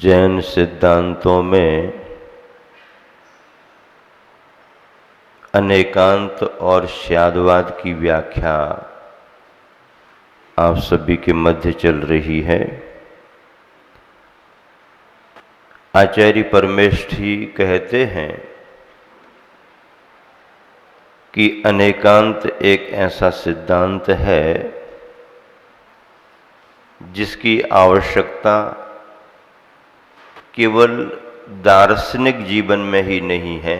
जैन सिद्धांतों में अनेकांत और स्याद्वाद की व्याख्या आप सभी के मध्य चल रही है। आचार्य परमेष्ठी कहते हैं कि अनेकांत एक ऐसा सिद्धांत है जिसकी आवश्यकता केवल दार्शनिक जीवन में ही नहीं है,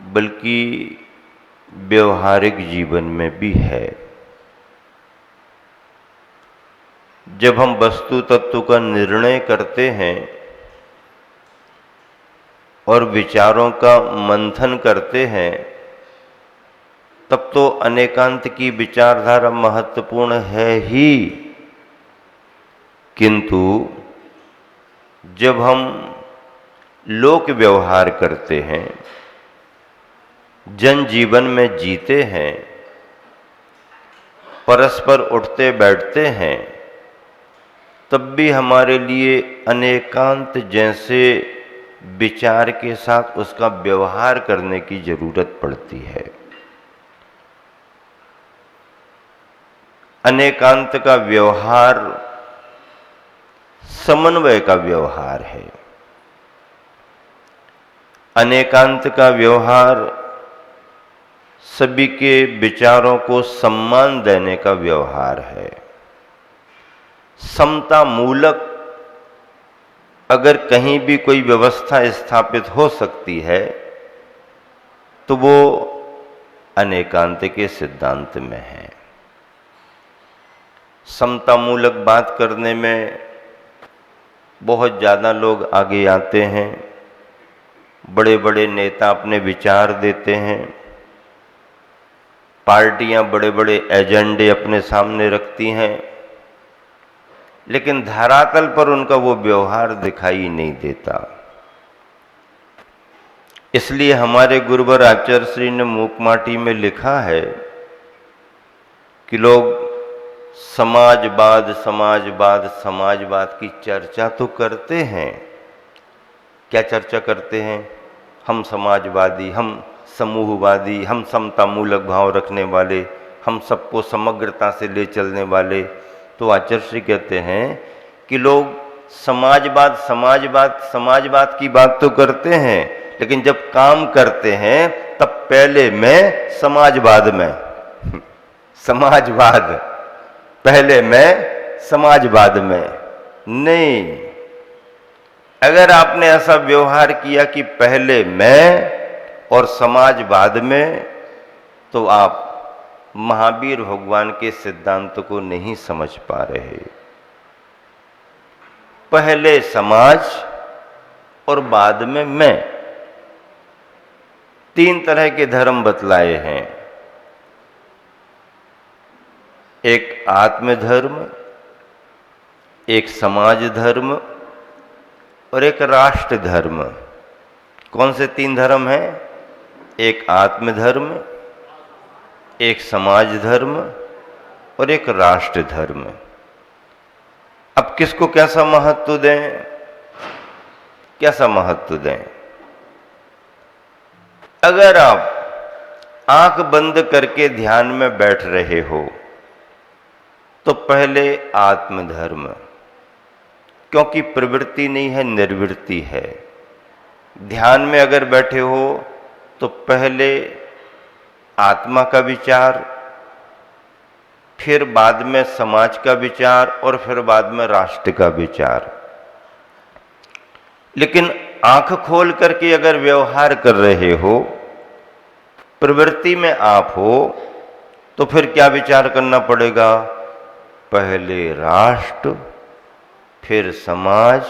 बल्कि व्यवहारिक जीवन में भी है। जब हम वस्तु तत्व का निर्णय करते हैं और विचारों का मंथन करते हैं, तब तो अनेकांत की विचारधारा महत्वपूर्ण है ही, किंतु जब हम लोक व्यवहार करते हैं, जन जीवन में जीते हैं, परस्पर उठते बैठते हैं, तब भी हमारे लिए अनेकांत जैसे विचार के साथ उसका व्यवहार करने की जरूरत पड़ती है। अनेकांत का व्यवहार समन्वय का व्यवहार है। अनेकांत का व्यवहार सभी के विचारों को सम्मान देने का व्यवहार है। समता मूलक अगर कहीं भी कोई व्यवस्था स्थापित हो सकती है तो वो अनेकांत के सिद्धांत में है। समता मूलक बात करने में बहुत ज़्यादा लोग आगे आते हैं, बड़े बड़े नेता अपने विचार देते हैं, पार्टियां बड़े बड़े एजेंडे अपने सामने रखती हैं, लेकिन धरातल पर उनका वो व्यवहार दिखाई नहीं देता। इसलिए हमारे गुरुवर आचार्य श्री ने मूकमाटी में लिखा है कि लोग समाजवाद समाजवाद समाजवाद की चर्चा तो करते हैं। क्या चर्चा करते हैं? हम समाजवादी, हम समूहवादी, हम समता मूलक भाव रखने वाले, हम सबको समग्रता से ले चलने वाले। तो आचार्य श्री कहते हैं कि लोग समाजवाद समाजवाद समाजवाद की बात तो करते हैं, लेकिन जब काम करते हैं तब पहले मैं समाजवाद में समाजवाद पहले मैं समाजवाद में नहीं। अगर आपने ऐसा व्यवहार किया कि पहले मैं और समाजवाद में, तो आप महावीर भगवान के सिद्धांत को नहीं समझ पा रहे। पहले समाज और बाद में मैं, तीन तरह के धर्म बतलाए हैं। एक आत्म धर्म, एक समाज धर्म और एक राष्ट्र धर्म। कौन से तीन धर्म हैं? एक आत्म धर्म, एक समाज धर्म और एक राष्ट्र धर्म। अब किसको कैसा महत्व दें? कैसा महत्व दें? अगर आप आंख बंद करके ध्यान में बैठ रहे हो तो पहले आत्मधर्म, क्योंकि प्रवृत्ति नहीं है, निर्वृत्ति है। ध्यान में अगर बैठे हो तो पहले आत्मा का विचार, फिर बाद में समाज का विचार और फिर बाद में राष्ट्र का विचार। लेकिन आंख खोल करके अगर व्यवहार कर रहे हो, प्रवृत्ति में आप हो, तो फिर क्या विचार करना पड़ेगा? पहले राष्ट्र, फिर समाज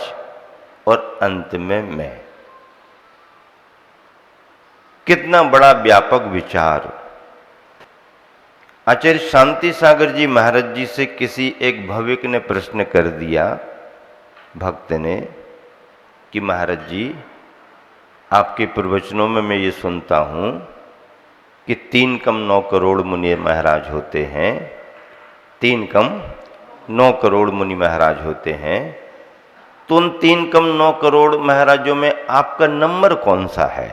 और अंत में मैं। कितना बड़ा व्यापक विचार। आचार्य शांति सागर जी महाराज जी से किसी एक भविक ने प्रश्न कर दिया, भक्त ने, कि महाराज जी आपके प्रवचनों में मैं ये सुनता हूं कि 3 कम 9 करोड़ मुनि महाराज होते हैं, 3 कम 9 करोड़ मुनि महाराज होते हैं, तो उन 3,9 महाराजों में आपका नंबर कौन सा है?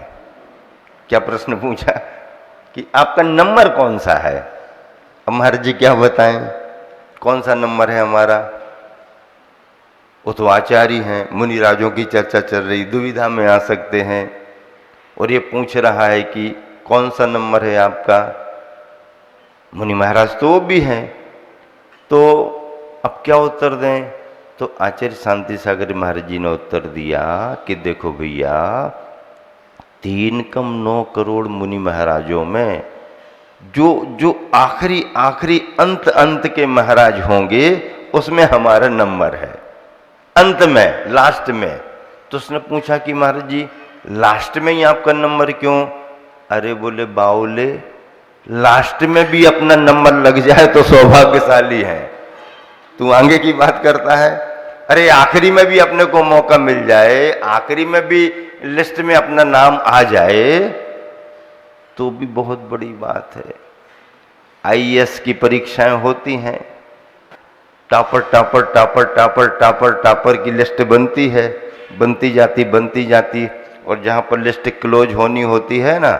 क्या प्रश्न पूछा कि आपका नंबर कौन सा है? अब महाराज जी क्या बताएं कौन सा नंबर है हमारा? वो तो आचार्य हैं, मुनिराजों की चर्चा चल रही, दुविधा में आ सकते हैं, और ये पूछ रहा है कि कौन सा नंबर है आपका? मुनि महाराज तो वो भी हैं, तो अब क्या उत्तर दें? तो आचार्य शांति सागर महाराज जी ने उत्तर दिया कि देखो भैया, 3,9 मुनि महाराजों में जो आखिरी आखिरी अंत के महाराज होंगे उसमें हमारा नंबर है, अंत में, लास्ट में। तो उसने पूछा कि महाराज जी लास्ट में ही आपका नंबर क्यों? अरे बोले बाउले, लास्ट में भी अपना नंबर लग जाए तो सौभाग्यशाली है। तू आगे की बात करता है, अरे आखिरी में भी अपने को मौका मिल जाए, आखिरी में भी लिस्ट में अपना नाम आ जाए तो भी बहुत बड़ी बात है। आईएएस की परीक्षाएं होती हैं, topper topper topper topper topper topper की लिस्ट बनती है, बनती जाती, और जहां पर लिस्ट क्लोज होनी होती है ना,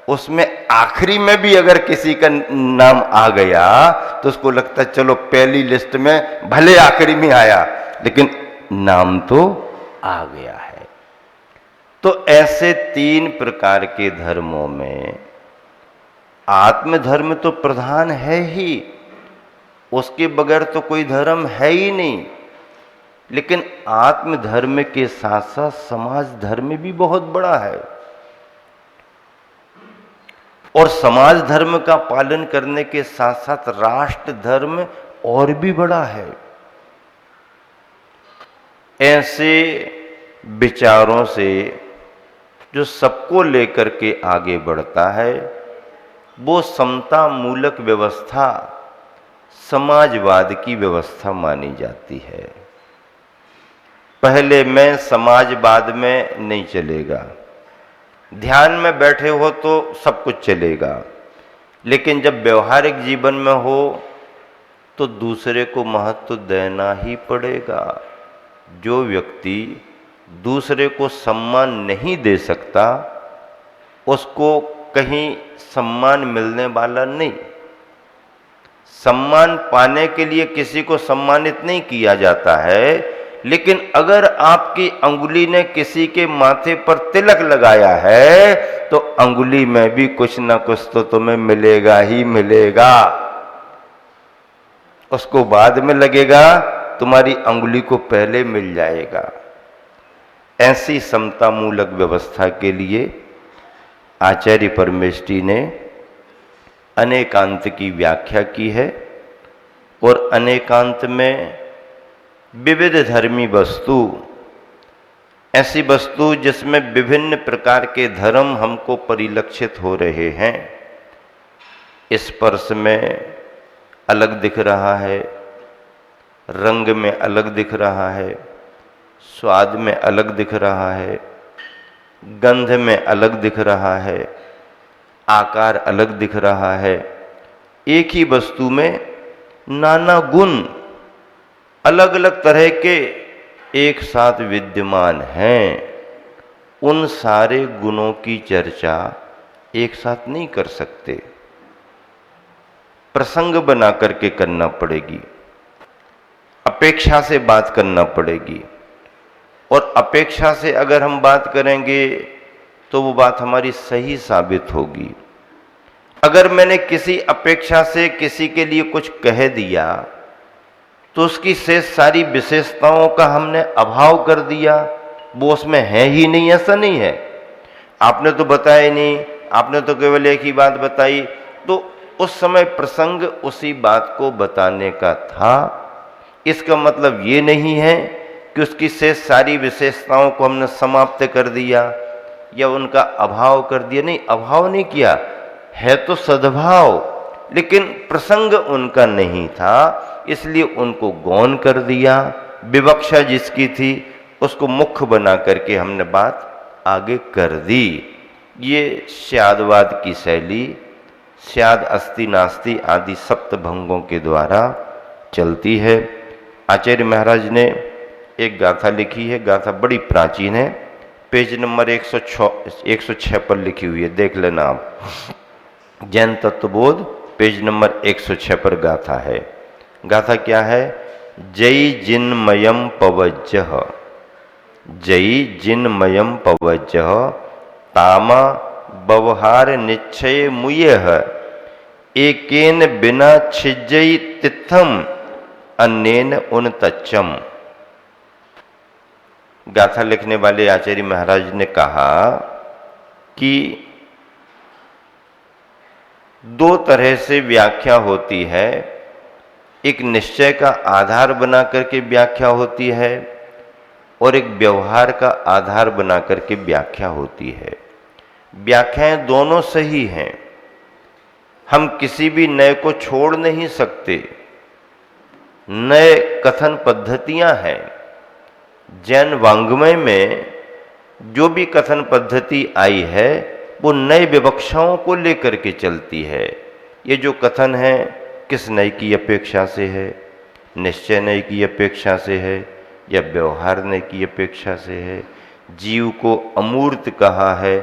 उसमें आखिरी में भी अगर किसी का नाम आ गया तो उसको लगता है चलो पहली लिस्ट में भले आखिरी में आया लेकिन नाम तो आ गया है। तो ऐसे 3 प्रकार के धर्मों में आत्मधर्म तो प्रधान है ही, उसके बगैर तो कोई धर्म है ही नहीं। लेकिन आत्मधर्म के साथ साथ समाज धर्म भी बहुत बड़ा है, और समाज धर्म का पालन करने के साथ साथ राष्ट्र धर्म और भी बड़ा है। ऐसे विचारों से जो सबको लेकर के आगे बढ़ता है वो समता मूलक व्यवस्था समाजवाद की व्यवस्था मानी जाती है। पहले में समाजवाद में नहीं चलेगा, ध्यान में बैठे हो तो सब कुछ चलेगा, लेकिन जब व्यवहारिक जीवन में हो तो दूसरे को महत्व देना ही पड़ेगा। जो व्यक्ति दूसरे को सम्मान नहीं दे सकता उसको कहीं सम्मान मिलने वाला नहीं। सम्मान पाने के लिए किसी को सम्मानित नहीं किया जाता है, लेकिन अगर आपकी अंगुली ने किसी के माथे पर तिलक लगाया है तो अंगुली में भी कुछ ना कुछ तो तुम्हें मिलेगा ही मिलेगा। उसको बाद में लगेगा, तुम्हारी अंगुली को पहले मिल जाएगा। ऐसी समता मूलक व्यवस्था के लिए आचार्य परमेष्ठी ने अनेकांत की व्याख्या की है, और अनेकांत में विविध धर्मी वस्तु, ऐसी वस्तु जिसमें विभिन्न प्रकार के धर्म हमको परिलक्षित हो रहे हैं, स्पर्श में अलग दिख रहा है, रंग में अलग दिख रहा है, स्वाद में अलग दिख रहा है, गंध में अलग दिख रहा है, आकार अलग दिख रहा है। एक ही वस्तु में नाना गुण अलग अलग तरह के एक साथ विद्यमान हैं। उन सारे गुणों की चर्चा एक साथ नहीं कर सकते, प्रसंग बना करके करना पड़ेगी, अपेक्षा से बात करना पड़ेगी। और अपेक्षा से अगर हम बात करेंगे तो वो बात हमारी सही साबित होगी। अगर मैंने किसी अपेक्षा से किसी के लिए कुछ कह दिया तो उसकी शेष सारी विशेषताओं का हमने अभाव कर दिया, वो उसमें है ही नहीं, ऐसा नहीं है। आपने तो बताया ही नहीं, आपने तो केवल एक ही बात बताई, तो उस समय प्रसंग उसी बात को बताने का था। इसका मतलब ये नहीं है कि उसकी शेष सारी विशेषताओं को हमने समाप्त कर दिया या उनका अभाव कर दिया। नहीं, अभाव नहीं किया, है तो सद्भाव, लेकिन प्रसंग उनका नहीं था, इसलिए उनको गौण कर दिया। विवक्षा जिसकी थी उसको मुख्य बना करके हमने बात आगे कर दी। ये स्यादवाद की शैली स्याद अस्ति नास्ति आदि सप्त भंगों के द्वारा चलती है। आचार्य महाराज ने एक गाथा लिखी है, गाथा बड़ी प्राचीन है, पेज नंबर 106 पर लिखी हुई है, देख लेना आप। जैन तत्वबोध पेज नंबर 106 पर गाथा है। गाथा क्या है? जयी जिन्मयम पवज्जः, जयी जिन्मयम पवज्जः, तामा व्यवहार निश्चय मुयः, एकेन बिना छिज्जयि तिथम अन्येन उनतच्चम। गाथा लिखने वाले आचार्य महाराज ने कहा कि दो तरह से व्याख्या होती है। एक निश्चय का आधार बना करके व्याख्या होती है और एक व्यवहार का आधार बना करके व्याख्या होती है। व्याख्याएं दोनों सही हैं, हम किसी भी नए को छोड़ नहीं सकते। नए कथन पद्धतियां हैं। जैन वाङ्मय में जो भी कथन पद्धति आई है वो नए विवक्षाओं को लेकर के चलती है। ये जो कथन है किस नए की अपेक्षा से है? निश्चय नए की अपेक्षा से है या व्यवहार नए की अपेक्षा से है? जीव को अमूर्त कहा है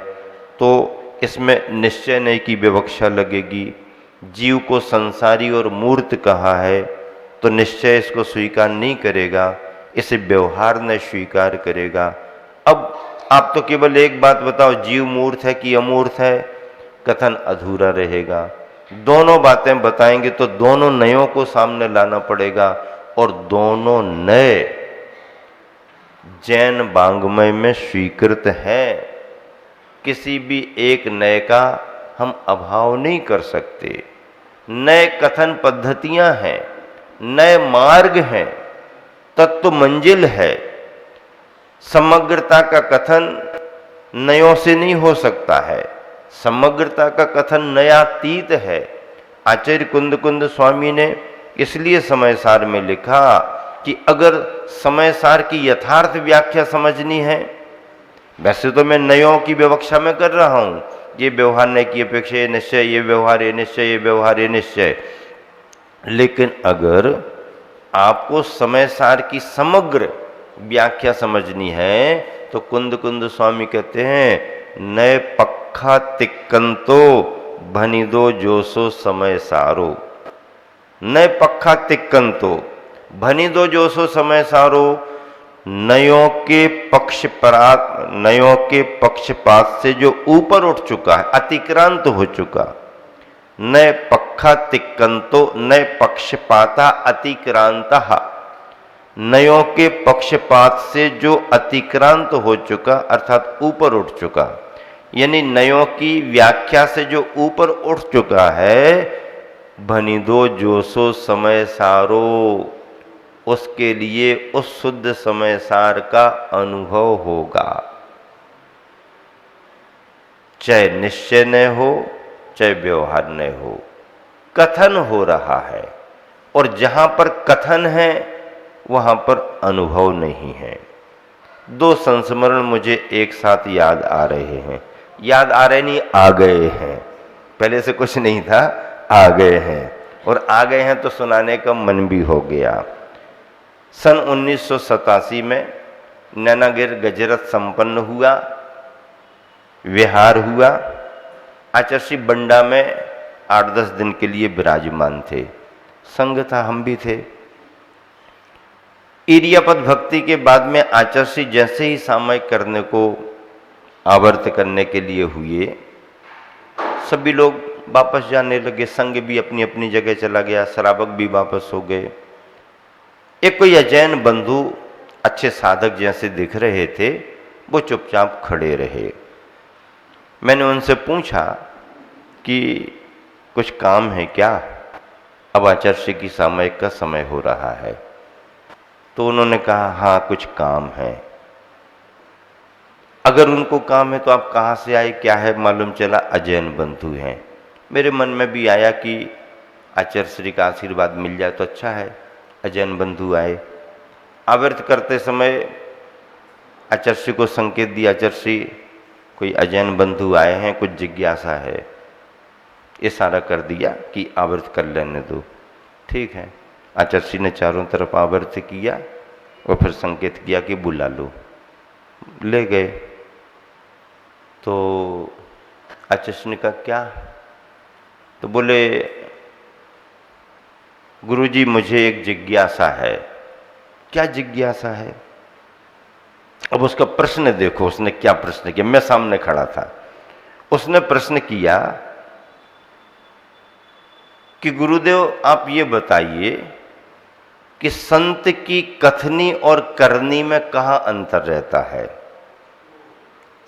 तो इसमें निश्चय नए की विवक्षा लगेगी। जीव को संसारी और मूर्त कहा है तो निश्चय इसको स्वीकार नहीं करेगा, इसे व्यवहार न स्वीकार करेगा। अब आप तो केवल एक बात बताओ, जीव मूर्त है कि अमूर्त है? कथन अधूरा रहेगा। दोनों बातें बताएंगे तो दोनों नयों को सामने लाना पड़ेगा और दोनों नए जैन वाङ्मय में स्वीकृत हैं। किसी भी एक नए का हम अभाव नहीं कर सकते। नए कथन पद्धतियां हैं, नए मार्ग हैं, तत्व मंजिल है। समग्रता का कथन नयों से नहीं हो सकता है। समग्रता का कथन नयातीत है। आचार्य कुंद कुंद स्वामी ने इसलिए समय सार में लिखा कि अगर समय सार की यथार्थ व्याख्या समझनी है, वैसे तो मैं नयों की विवक्षा में कर रहा हूं, ये व्यवहार नए की अपेक्षा ये निश्चय, ये व्यवहार ये निश्चय, ये व्यवहार ये निश्चय, लेकिन अगर आपको समय सार की समग्र व्याख्या समझनी है तो कुंद कुंद स्वामी कहते हैं नए पक्खा तिक्कंतो भनिदो जोसो समय सारो। नए पक्खा तिक्कंतो भनिदो जोसो समय सारो। नयों के पक्षपात से जो ऊपर उठ चुका है, अतिक्रांत हो चुका। नए पक्खा तिक्कंतो नए पक्षपाता अतिक्रांतः। नयों के पक्षपात से जो अतिक्रांत हो चुका अर्थात ऊपर उठ चुका, यानी नयों की व्याख्या से जो ऊपर उठ चुका है, भनिदो जोसो समय सारो, उसके लिए उस शुद्ध समय सार का अनुभव होगा। चाहे निश्चय न हो चाहे व्यवहार न हो, कथन हो रहा है और जहां पर कथन है वहां पर अनुभव नहीं है। दो संस्मरण मुझे एक साथ याद आ रहे हैं। याद आ रहे नहीं, आ गए हैं। पहले से कुछ नहीं था, आ गए हैं, और आ गए हैं तो सुनाने का मन भी हो गया। सन 1987 में नैनागिर गजरत संपन्न हुआ, विहार हुआ। आचार्य बंडा में 8-10 दिन के लिए विराजमान थे। संघ था, हम भी थे। इरियापद भक्ति के बाद में आचार्य जैसे ही सामयिक करने को आवर्त करने के लिए हुए, सभी लोग वापस जाने लगे। संघ भी अपनी अपनी जगह चला गया, श्रावक भी वापस हो गए। एक कोई अजैन बंधु अच्छे साधक जैसे दिख रहे थे, वो चुपचाप खड़े रहे। मैंने उनसे पूछा कि कुछ काम है क्या? अब आचार्य की सामयिक का समय हो रहा है। तो उन्होंने कहा हाँ कुछ काम है। अगर उनको काम है तो आप कहाँ से आए, क्या है? मालूम चला अजैन बंधु हैं। मेरे मन में भी आया कि आचार्य श्री का आशीर्वाद मिल जाए तो अच्छा है। अजैन बंधु आए। आवर्त करते समय आचार्य को संकेत दिया, आचार्य कोई अजैन बंधु आए हैं, कुछ जिज्ञासा है। इशारा कर दिया कि आवर्त कर लेने दो। ठीक है। आचार्य ने चारों तरफ आवर्त किया, और फिर संकेत किया कि बुला लो। ले गए तो आचार्य ने कहा क्या? तो बोले गुरुजी मुझे एक जिज्ञासा है। क्या जिज्ञासा है? अब उसका प्रश्न देखो, उसने क्या प्रश्न किया। मैं सामने खड़ा था। उसने प्रश्न किया कि गुरुदेव आप ये बताइए कि संत की कथनी और करनी में कहां अंतर रहता है?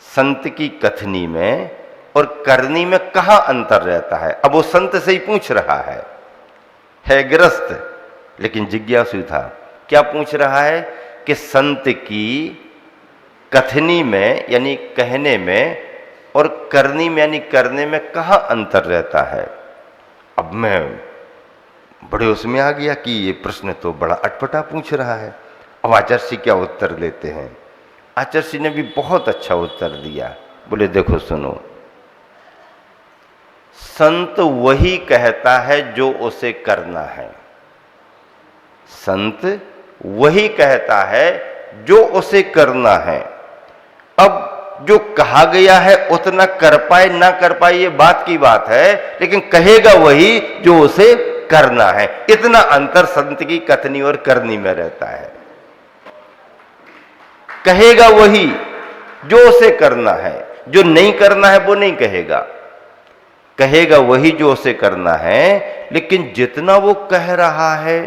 संत की कथनी में और करनी में कहां अंतर रहता है? अब वो संत से ही पूछ रहा है ग्रस्त लेकिन जिज्ञासु था। क्या पूछ रहा है कि संत की कथनी में यानी कहने में और करनी में यानी करने में कहां अंतर रहता है? अब मैं बड़े उसमें आ गया कि ये प्रश्न तो बड़ा अटपटा पूछ रहा है। अब आचार्य क्या उत्तर देते हैं? आचार्य ने भी बहुत अच्छा उत्तर दिया। बोले देखो सुनो, संत वही कहता है जो उसे करना है। संत वही कहता है जो उसे करना है। अब जो कहा गया है उतना कर पाए ना कर पाए ये बात की बात है, लेकिन कहेगा वही जो उसे करना है। इतना अंतर संत की कथनी और करनी में रहता है। कहेगा वही जो उसे करना है, जो नहीं करना है वो नहीं कहेगा। कहेगा वही जो उसे करना है, लेकिन जितना वो कह रहा है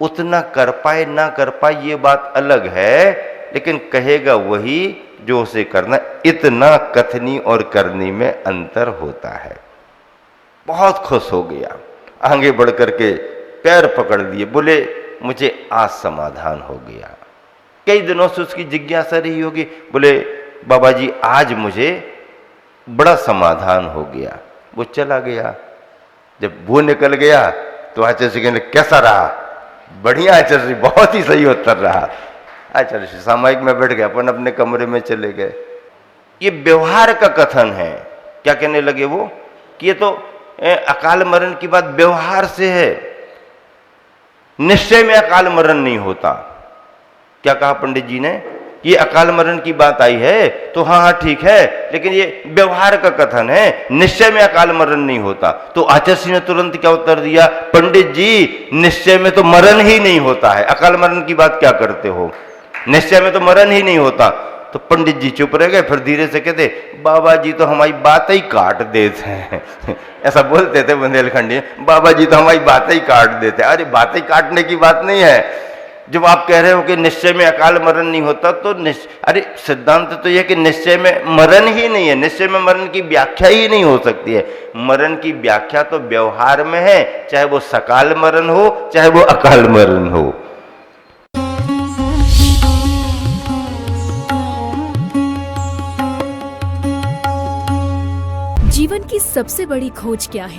उतना कर पाए ना कर पाए ये बात अलग है, लेकिन कहेगा वही जो उसे करना। इतना कथनी और करनी में अंतर होता है। बहुत खुश हो गया, आगे बढ़ करके पैर पकड़ लिए। बोले मुझे आज समाधान हो गया। कई दिनों से उसकी जिज्ञासा रही होगी। बोले बाबा जी आज मुझे बड़ा समाधान हो गया। वो चला गया। जब वो निकल गया तो आचार्य कहने कैसा रहा? बढ़िया आचार्य, बहुत ही सही उत्तर रहा। आचार्य सामयिक में बैठ गया, अपन अपने कमरे में चले गए। ये व्यवहार का कथन है। क्या कहने लगे वो कि ये तो अकाल मरण की बात व्यवहार से है, निश्चय में अकाल मरण नहीं होता। क्या कहा पंडित जी ने? ये अकाल मरण की बात आई है तो हाँ ठीक है, लेकिन ये व्यवहार का कथन है, निश्चय में अकाल मरण नहीं होता। तो आचार्य ने तुरंत क्या उत्तर दिया? पंडित जी निश्चय में तो मरण ही नहीं होता है, अकाल मरण की बात क्या करते हो? निश्चय में तो मरण ही नहीं होता। तो पंडित जी चुप रह गए। फिर धीरे से कहते बाबा जी तो हमारी बात ही काट देते हैं। ऐसा बोलते थे बुंदेलखंडी, बाबा जी तो हमारी बात ही काट देते हैं। अरे बात ही काटने की बात नहीं है। जब आप कह रहे हो कि निश्चय में अकाल मरण नहीं होता तो अरे सिद्धांत तो यह कि निश्चय में मरण ही नहीं है। निश्चय में मरण की व्याख्या ही नहीं हो सकती है। मरण की व्याख्या तो व्यवहार में है, चाहे वो सकाल मरण हो चाहे वो अकाल मरण हो। जीवन की सबसे बड़ी खोज क्या है?